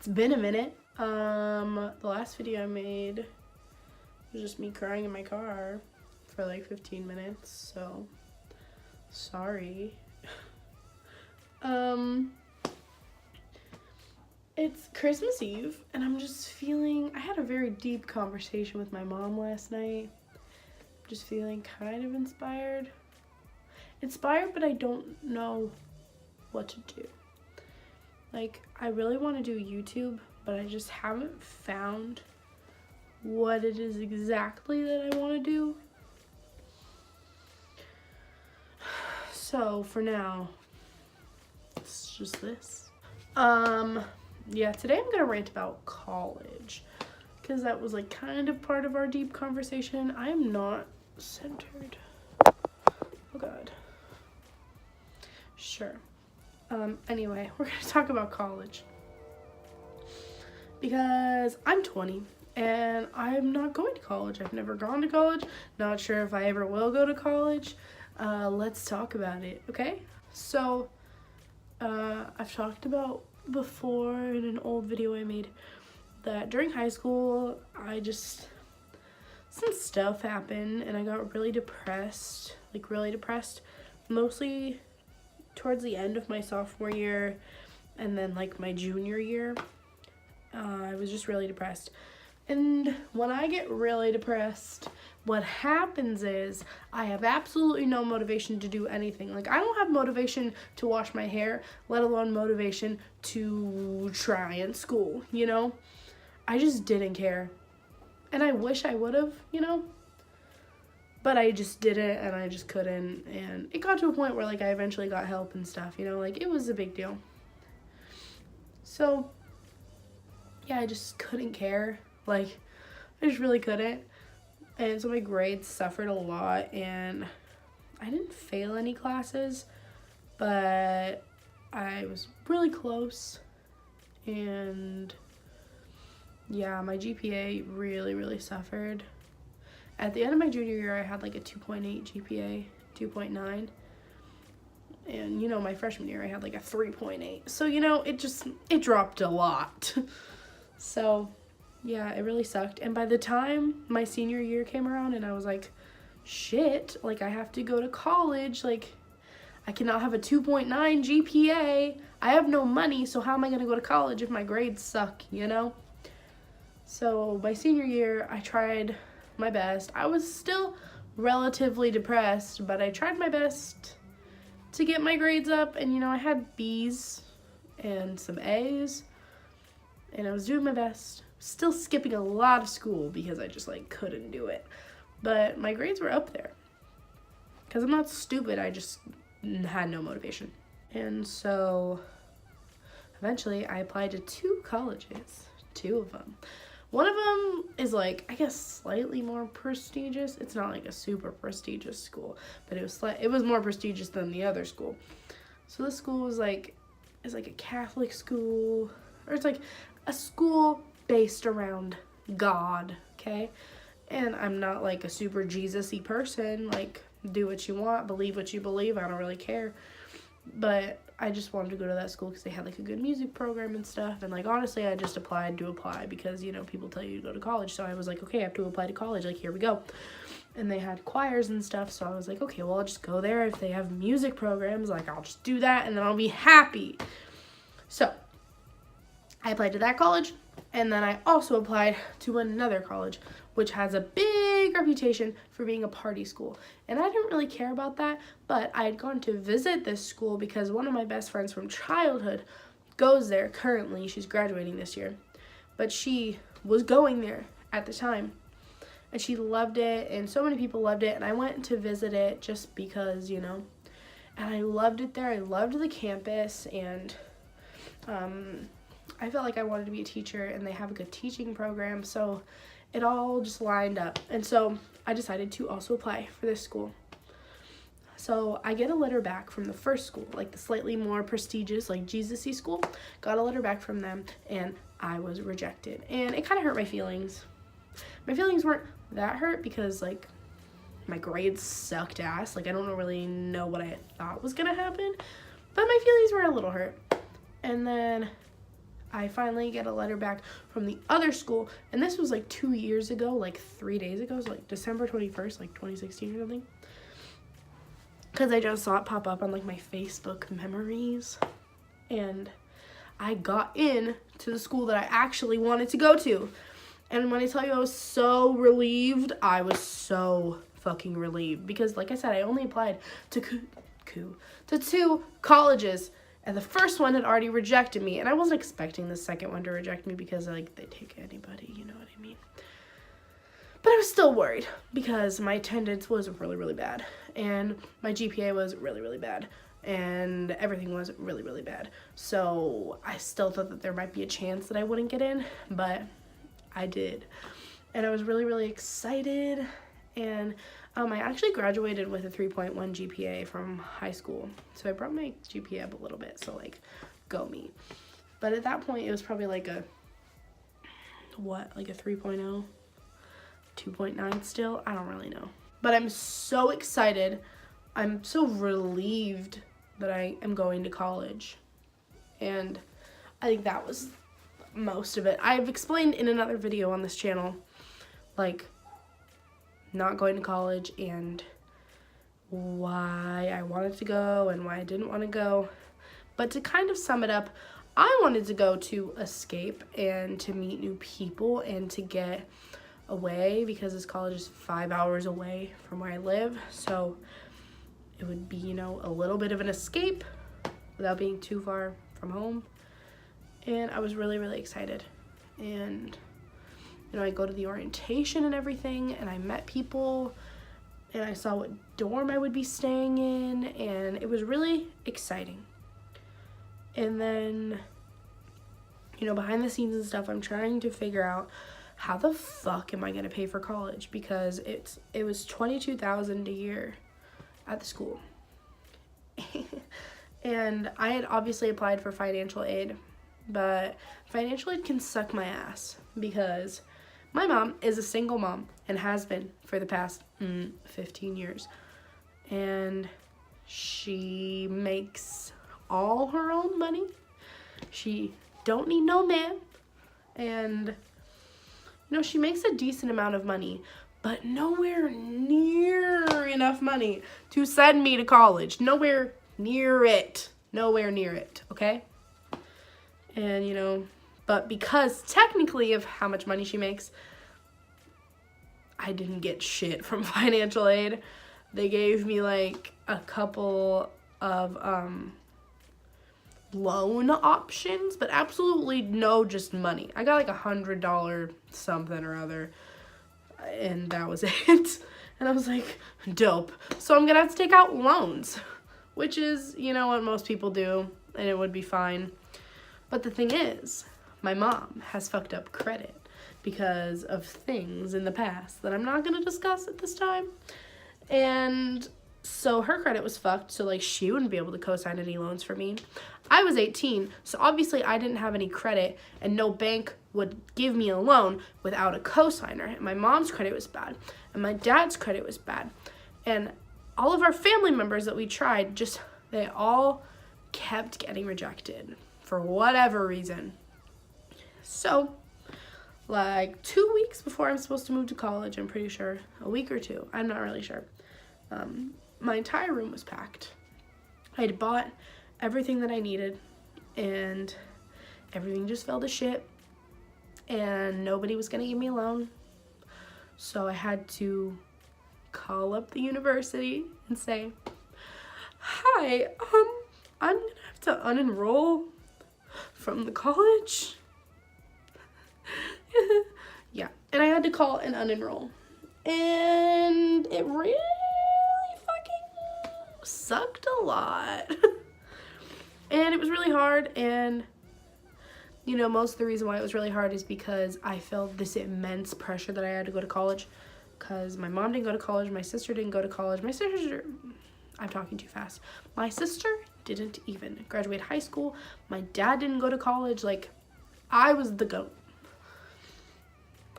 It's been a minute. The last video I made was just me crying in my car for like 15 minutes, so sorry. It's Christmas Eve, and I'm just feeling, I had a very deep conversation with my mom last night. I'm just feeling kind of inspired, but I don't know what to do. Like, I really want to do YouTube, but I just haven't found what it is exactly that I want to do. So for now, it's just this. Yeah, today I'm gonna rant about college, because that was like kind of part of our deep conversation. I am not centered. Oh God. Sure. Anyway, we're gonna talk about college, because I'm 20 and I'm not going to college. I've never gone to college. Not sure if I ever will go to college. Let's talk about it, okay? So, I've talked about before in an old video I made that during high school, some stuff happened and I got really depressed, mostly towards the end of my sophomore year and then like my junior year. I was just really depressed. And when I get really depressed, what happens is I have absolutely no motivation to do anything. Like, I don't have motivation to wash my hair, let alone motivation to try in school, you know? I just didn't care. And I wish I would have, you know? But I just didn't, and I just couldn't. And it got to a point where, like, I eventually got help and stuff, you know? Like, it was a big deal. So, yeah, I just couldn't care. Like, I just really couldn't. And so my grades suffered a lot, and I didn't fail any classes, but I was really close. And yeah, my GPA really, really suffered. At the end of my junior year, I had like a 2.8 GPA, 2.9. And, you know, my freshman year, I had like a 3.8. So, you know, it dropped a lot. So, yeah, it really sucked. And by the time my senior year came around and I was like, shit, like, I have to go to college. Like, I cannot have a 2.9 GPA. I have no money, so how am I going to go to college if my grades suck, you know? So, my senior year, I tried my best. I was still relatively depressed, but I tried my best to get my grades up. And, you know, I had B's and some A's, and I was doing my best. Still skipping a lot of school because I just, like, couldn't do it. But my grades were up there. Because I'm not stupid, I just had no motivation. And so, eventually, I applied to 2 colleges. 2 of them. One of them is, like, I guess slightly more prestigious. It's not, like, a super prestigious school. But it was more prestigious than the other school. So this school was, like, is like a Catholic school. Or it's, like, a school based around God, okay? And I'm not like a super Jesus-y person, like, do what you want, believe what you believe, I don't really care. But I just wanted to go to that school because they had like a good music program and stuff. And like, honestly, I just applied to apply because, you know, people tell you to go to college. So I was like, okay, I have to apply to college, like, here we go. And they had choirs and stuff, so I was like, okay, well, I'll just go there. If they have music programs, like, I'll just do that and then I'll be happy. So I applied to that college. And then I also applied to another college, which has a big reputation for being a party school. And I didn't really care about that, but I had gone to visit this school because one of my best friends from childhood goes there currently. She's graduating this year. But she was going there at the time. And she loved it, and so many people loved it. And I went to visit it just because, you know. And I loved it there. I loved the campus, and I felt like I wanted to be a teacher, and they have a good teaching program, so it all just lined up. And so I decided to also apply for this school. So I get a letter back from the first school, like the slightly more prestigious, like Jesus-y school. Got a letter back from them, and I was rejected. And it kind of hurt my feelings. My feelings weren't that hurt because, like, my grades sucked ass. Like, I don't really know what I thought was going to happen. But my feelings were a little hurt. And then I finally get a letter back from the other school, and this was like 2 years ago, like 3 days ago, so like December 21st, like 2016 or something. Because I just saw it pop up on like my Facebook memories, and I got in to the school that I actually wanted to go to. And when I tell you I was so relieved, I was so fucking relieved. Because like I said, I only applied to two colleges. And the first one had already rejected me. And I wasn't expecting the second one to reject me because like they take anybody, you know what I mean? But I was still worried because my attendance was really, really bad. And my GPA was really, really bad. And everything was really, really bad. So I still thought that there might be a chance that I wouldn't get in. But I did. And I was really, really excited. And I actually graduated with a 3.1 GPA from high school. So I brought my GPA up a little bit. So like, go me. But at that point, it was probably like a, like a 3.0? 2.9 still? I don't really know. But I'm so excited. I'm so relieved that I am going to college. And I think that was most of it. I've explained in another video on this channel, like, not going to college and why I wanted to go and why I didn't want to go. But to kind of sum it up, I wanted to go to escape and to meet new people and to get away because this college is 5 hours away from where I live. So it would be, you know, a little bit of an escape without being too far from home. And I was really, really excited. And, you know, I go to the orientation and everything, and I met people, and I saw what dorm I would be staying in, and it was really exciting. And then, you know, behind the scenes and stuff, I'm trying to figure out how the fuck am I gonna pay for college, because it was $22,000 a year at the school. And I had obviously applied for financial aid, but financial aid can suck my ass because my mom is a single mom and has been for the past 15 years. And she makes all her own money. She don't need no man. And, you know, she makes a decent amount of money, but nowhere near enough money to send me to college. Nowhere near it. Nowhere near it, okay? And, you know, but because technically of how much money she makes, I didn't get shit from financial aid. They gave me like a couple of loan options, but absolutely no just money. I got like $100 something or other, and that was it. And I was like, dope. So I'm gonna have to take out loans, which is, you know, what most people do, and it would be fine. But the thing is, my mom has fucked up credit because of things in the past that I'm not going to discuss at this time. And so her credit was fucked, so like she wouldn't be able to co-sign any loans for me. I was 18, so obviously I didn't have any credit, and no bank would give me a loan without a co-signer. And my mom's credit was bad, and my dad's credit was bad. And all of our family members that we tried, they all kept getting rejected for whatever reason. So, like 2 weeks before I'm supposed to move to college, I'm pretty sure, a week or two, I'm not really sure, my entire room was packed. I had bought everything that I needed, and everything just fell to shit, and nobody was gonna give me a loan. So I had to call up the university and say, hi, I'm gonna have to unenroll from the college. Yeah, and I had to call and unenroll, and it really fucking sucked a lot. And it was really hard, and you know, most of the reason why it was really hard is because I felt this immense pressure that I had to go to college, because my mom didn't go to college, my sister didn't go to college, I'm talking too fast. My sister didn't even graduate high school. My dad didn't go to college. Like, I was the goat.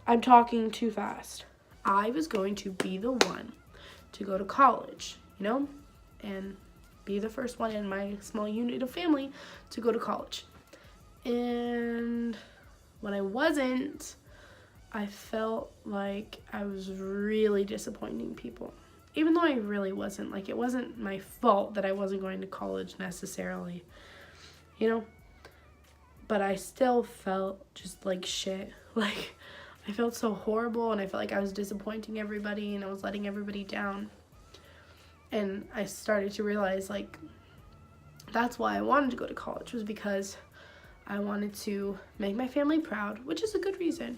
I'm talking too fast. I was going to be the one to go to college, you know, and be the first one in my small unit of family to go to college. And when I wasn't, I felt like I was really disappointing people. Even though I really wasn't. Like, it wasn't my fault that I wasn't going to college necessarily. You know? But I still felt just like shit. Like, I felt so horrible, and I felt like I was disappointing everybody, and I was letting everybody down. And I started to realize, like, that's why I wanted to go to college, was because I wanted to make my family proud, which is a good reason.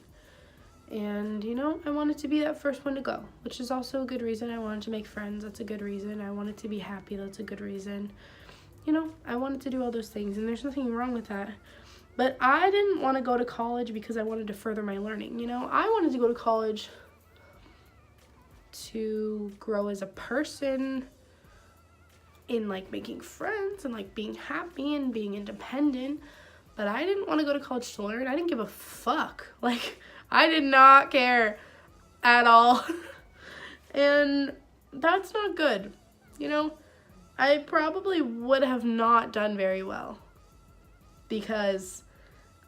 And, you know, I wanted to be that first one to go, which is also a good reason. I wanted to make friends. That's a good reason. I wanted to be happy. That's a good reason. You know, I wanted to do all those things, and there's nothing wrong with that. But I didn't want to go to college because I wanted to further my learning. You know, I wanted to go to college to grow as a person in, like, making friends and, like, being happy and being independent. But I didn't want to go to college to learn. I didn't give a fuck. Like, I did not care at all. And that's not good. You know, I probably would have not done very well because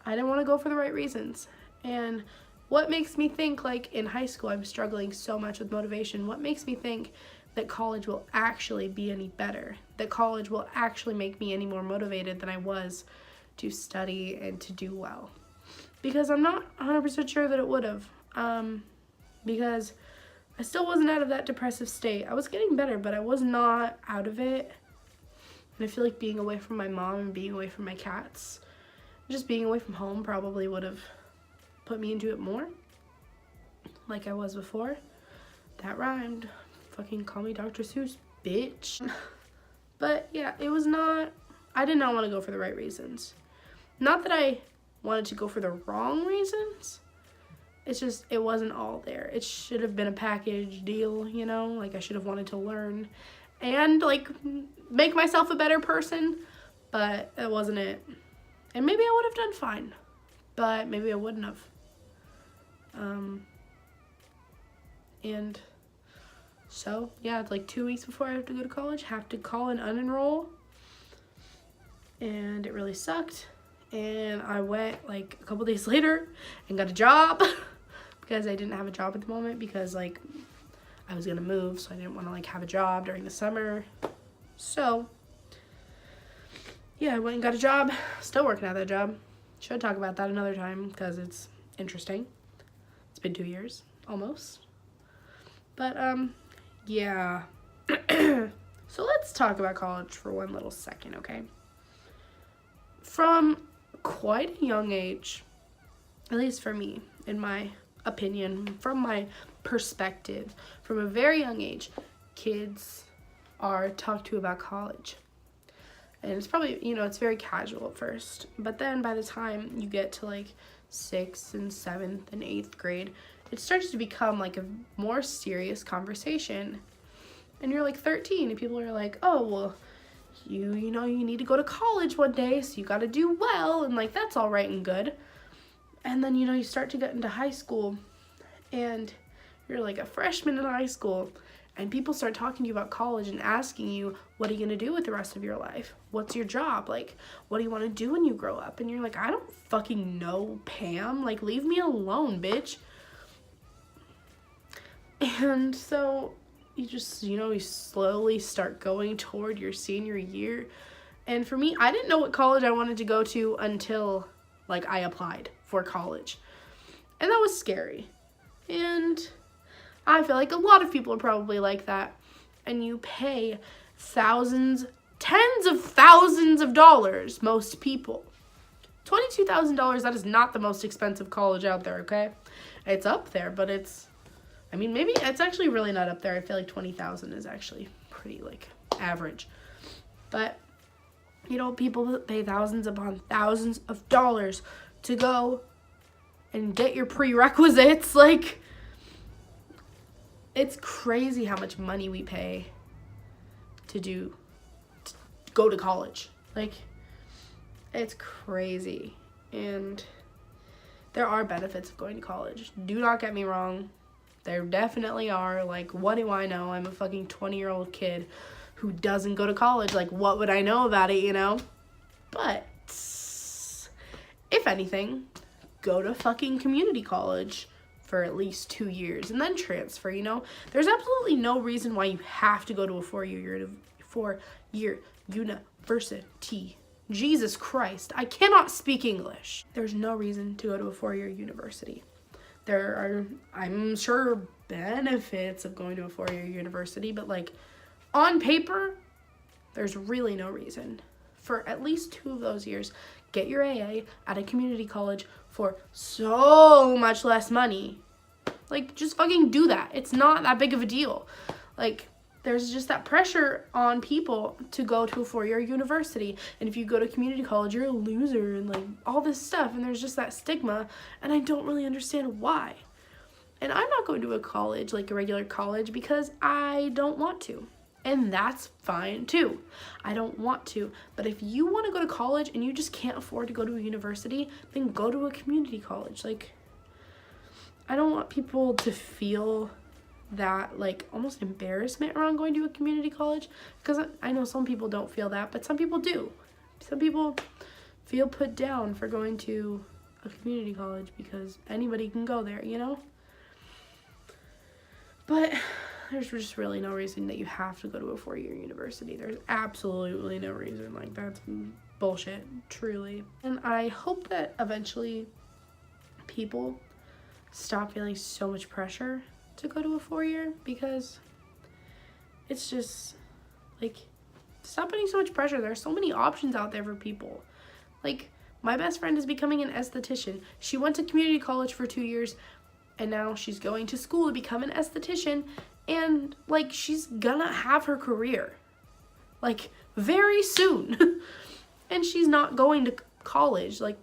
I didn't want to go for the right reasons. And what makes me think, like, in high school I'm struggling so much with motivation? What makes me think that college will actually be any better? That college will actually make me any more motivated than I was to study and to do well? Because I'm not 100% sure that it would have. Because I still wasn't out of that depressive state. I was getting better, but I was not out of it. And I feel like being away from my mom and being away from my cats, just being away from home probably would have put me into it more. Like I was before. That rhymed. Fucking call me Dr. Seuss, bitch. But yeah, it was not, I did not want to go for the right reasons. Not that I wanted to go for the wrong reasons. It's just, it wasn't all there. It should have been a package deal, you know? Like, I should have wanted to learn and, like, make myself a better person. But that wasn't it. And maybe I would have done fine. But maybe I wouldn't have. And so, yeah, it's like 2 weeks before I have to go to college. Have to call and unenroll. And it really sucked. And I went, like, a couple days later and got a job because I didn't have a job at the moment because, like, I was gonna move, so I didn't want to, like, have a job during the summer. So, yeah, I went and got a job. Still working at that job. Should talk about that another time because it's interesting. It's been 2 years, almost. But, yeah. So let's talk about college for one little second, okay? From quite a young age, at least for me, in my opinion, from my perspective, from a very young age, kids are talked to about college. And it's probably, you know, it's very casual at first. But then by the time you get to, like, 6th and 7th and 8th grade, it starts to become, like, a more serious conversation. And you're, like, 13, and people are like, oh, well, you know, you need to go to college one day, so you got to do well, and, like, that's all right and good. And then, you know, you start to get into high school, and you're, like, a freshman in high school, and people start talking to you about college and asking you, what are you going to do with the rest of your life? What's your job? Like, what do you want to do when you grow up? And you're like, I don't fucking know, Pam. Like, leave me alone, bitch. And so you just, you know, you slowly start going toward your senior year. And for me, I didn't know what college I wanted to go to until, like, I applied for college. And that was scary. And I feel like a lot of people are probably like that. And you pay thousands, tens of thousands of dollars, most people. $22,000, that is not the most expensive college out there, okay? It's up there, but it's, I mean, maybe it's actually really not up there. I feel like 20,000 is actually pretty, like, average. But, you know, people pay thousands upon thousands of dollars to go and get your prerequisites. Like, it's crazy how much money we pay to go to college. Like, it's crazy. And there are benefits of going to college. Do not get me wrong. There definitely are. Like, what do I know? I'm a fucking 20-year-old kid who doesn't go to college. Like, what would I know about it, you know? But if anything, go to fucking community college for at least 2 years and then transfer, you know? There's absolutely no reason why you have to go to a four-year university. Jesus Christ, I cannot speak English. There's no reason to go to a 4-year university. There are, I'm sure, benefits of going to a 4-year university, but like on paper, there's really no reason. For at least 2 of those years, get your AA at a community college for so much less money. Like, just fucking do that. It's not that big of a deal. Like, there's just that pressure on people to go to a 4-year university. And if you go to community college, you're a loser and like all this stuff. And there's just that stigma. And I don't really understand why. And I'm not going to a college, like a regular college, because I don't want to. And that's fine too. I don't want to. But if you want to go to college and you just can't afford to go to a university, then go to a community college. Like, I don't want people to feel that like almost embarrassment around going to a community college, because I know some people don't feel that, but some people do. Some people feel put down for going to a community college because anybody can go there, you know? But there's just really no reason that you have to go to a 4-year university. There's absolutely no reason. Like, that's bullshit, truly. And I hope that eventually people stop feeling so much pressure to go to a 4-year, because it's just, like, stop putting so much pressure. There are so many options out there for people. Like, my best friend is becoming an esthetician. She went to community college for 2 years, and now she's going to school to become an esthetician, and, like, she's gonna have her career, like, very soon. And she's not going to college, like,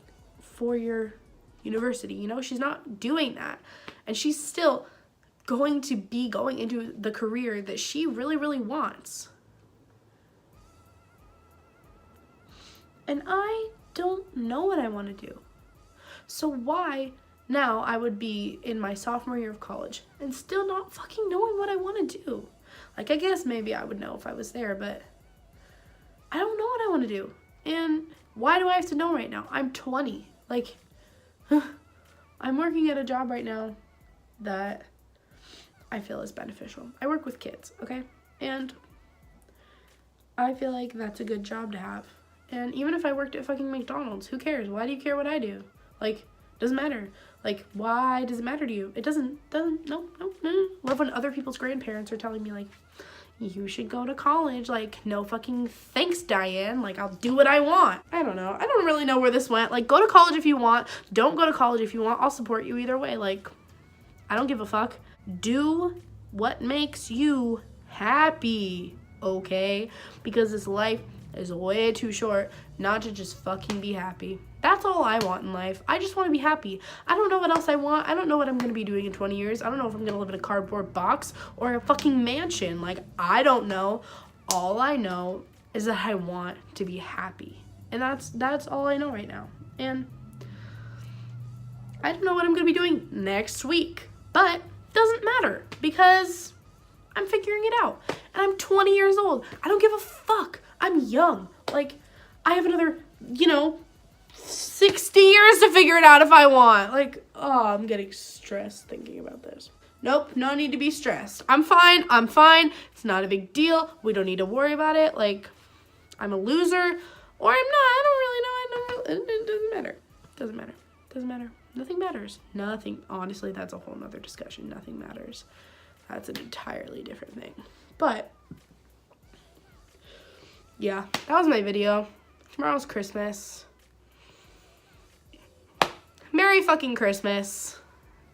4-year university, you know? She's not doing that. And she's still going to be going into the career that she really, really wants. And I don't know what I want to do. So why now I would be in my sophomore year of college and still not fucking knowing what I want to do? Like, I guess maybe I would know if I was there, but I don't know what I want to do. And why do I have to know right now? I'm 20. Like, I'm working at a job right now that I feel is beneficial. I work with kids, okay? And I feel like that's a good job to have. And even if I worked at fucking McDonald's, who cares? Why do you care what I do? Like, doesn't matter. Like, why does it matter to you? It doesn't, no. Love when other people's grandparents are telling me, like, you should go to college. Like, no fucking thanks, Diane. Like, I'll do what I want. I don't know. I don't really know where this went. Like, go to college if you want. Don't go to college if you want. I'll support you either way. Like, I don't give a fuck. Do what makes you happy, okay? Because this life is way too short not to just fucking be happy. That's all I want in life. I just want to be happy. I don't know what else I want. I don't know what I'm going to be doing in 20 years. I don't know if I'm going to live in a cardboard box or a fucking mansion. Like, I don't know. All I know is that I want to be happy. And that's all I know right now. And I don't know what I'm going to be doing next week. But it doesn't matter because I'm figuring it out. And I'm 20 years old. I don't give a fuck. I'm young. Like, I have another, 60 years to figure it out if I want. Like, oh, I'm getting stressed thinking about this. Nope, no need to be stressed. I'm fine. It's not a big deal. We don't need to worry about it. Like, I'm a loser or I'm not. I don't really know. It doesn't matter. Doesn't matter. Nothing matters. Nothing. Honestly, that's a whole nother discussion. Nothing matters. That's an entirely different thing. But yeah, that was my video. Tomorrow's Christmas. Merry fucking Christmas.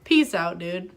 Peace out, dude.